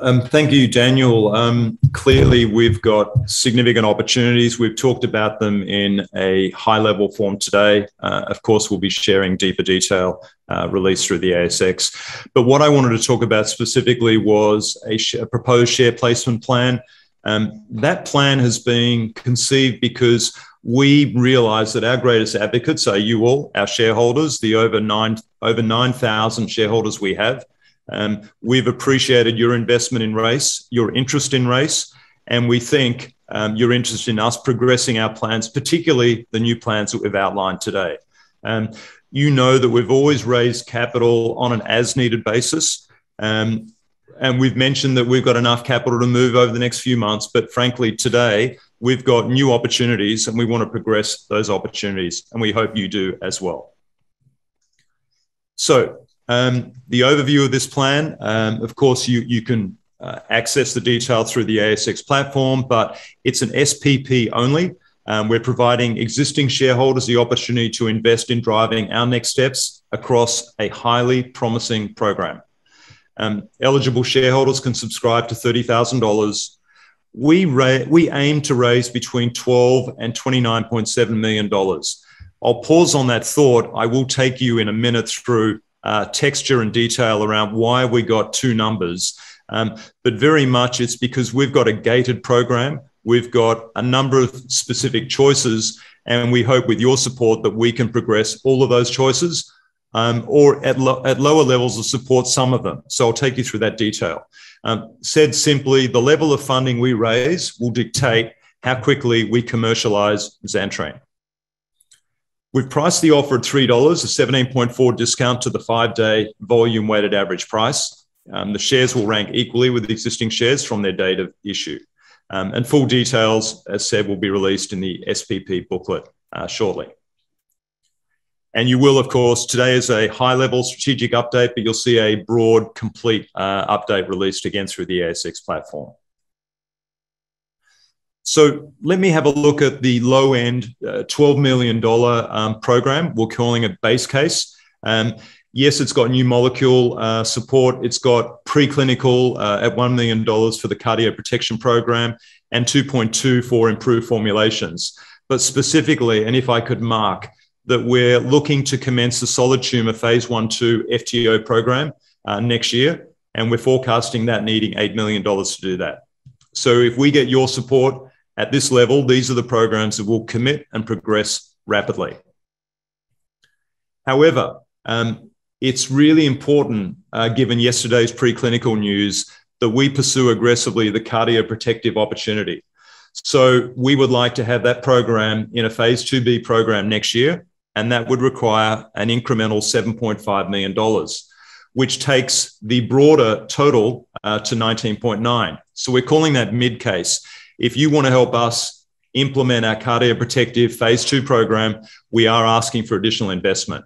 Thank you, Daniel. Clearly, we've got significant opportunities. We've talked about them in a high-level form today. Of course, we'll be sharing deeper detail released through the ASX. But what I wanted to talk about specifically was a proposed share placement plan. That plan has been conceived because we realise that our greatest advocates are you all, our shareholders, the over 9,000 shareholders we have. We've appreciated your investment in RACE, your interest in RACE, and we think your interest in us progressing our plans, particularly the new plans that we've outlined today. You know that we've always raised capital on an as-needed basis, and we've mentioned that we've got enough capital to move over the next few months, but frankly, today, we've got new opportunities and we want to progress those opportunities, and we hope you do as well. So, the overview of this plan, of course, you can access the detail through the ASX platform, but it's an SPP only. We're providing existing shareholders the opportunity to invest in driving our next steps across a highly promising program. Eligible shareholders can subscribe to $30,000. We aim to raise between $12 and $29.7 million. I'll pause on that thought. I will take you in a minute through texture and detail around why we got two numbers. But very much it's because we've got a gated program. We've got a number of specific choices, and we hope with your support that we can progress all of those choices or at lower levels of support some of them. So I'll take you through that detail. Said simply, the level of funding we raise will dictate how quickly we commercialise Zantrain. We've priced the offer at $3, a 17.4% discount to the 5-day volume weighted average price. The shares will rank equally with existing shares from their date of issue. And full details, as said, will be released in the SPP booklet shortly. And you will, of course, today is a high-level strategic update, but you'll see a broad, complete update released again through the ASX platform. So let me have a look at the low-end $12 million program. We're calling it base case. Yes, it's got new molecule support. It's got preclinical at $1 million for the cardioprotection program and 2.2 for improved formulations. But specifically, and if I could mark, that we're looking to commence the solid tumor phase 1/2 FTO program next year, and we're forecasting that needing $8 million to do that. So if we get your support at this level, these are the programs that will commit and progress rapidly. However, it's really important, given yesterday's preclinical news, that we pursue aggressively the cardioprotective opportunity. So we would like to have that program in a phase 2B program next year, and that would require an incremental $7.5 million, which takes the broader total to 19.9. So we're calling that mid case. If you want to help us implement our cardioprotective phase 2 program, we are asking for additional investment.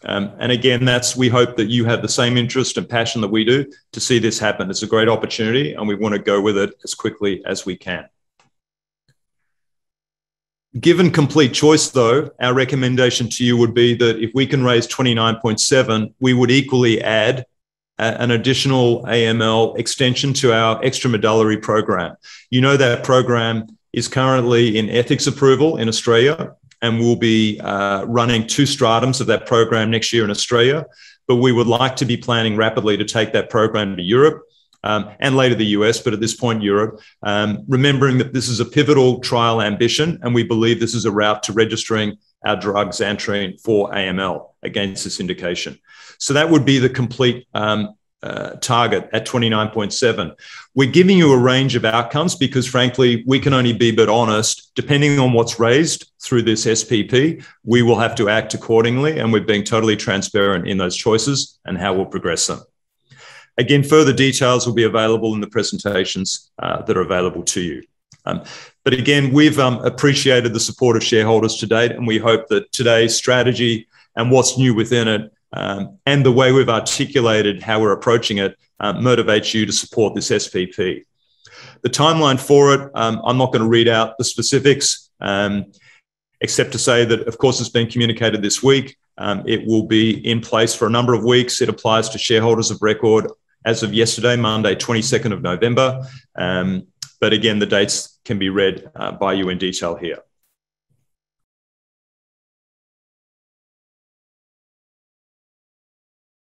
And again, we hope that you have the same interest and passion that we do to see this happen. It's a great opportunity, and we want to go with it as quickly as we can. Given complete choice, though, our recommendation to you would be that if we can raise 29.7, we would equally add an additional AML extension to our extramedullary program. You know that program is currently in ethics approval in Australia, and we'll be running 2 stratums of that program next year in Australia. But we would like to be planning rapidly to take that program to Europe and later the US, but at this point, Europe, remembering that this is a pivotal trial ambition, and we believe this is a route to registering our drug Zantrain for AML against this indication. So that would be the complete target at 29.7. We're giving you a range of outcomes because, frankly, we can only be but honest. Depending on what's raised through this SPP, we will have to act accordingly, and we're being totally transparent in those choices and how we'll progress them. Again, further details will be available in the presentations that are available to you. But again, we've appreciated the support of shareholders to date, and we hope that today's strategy and what's new within it and the way we've articulated how we're approaching it motivates you to support this SPP. The timeline for it, I'm not going to read out the specifics, except to say that, of course, it's been communicated this week. It will be in place for a number of weeks. It applies to shareholders of record as of yesterday, Monday, 22nd of November. But again, the dates can be read by you in detail here.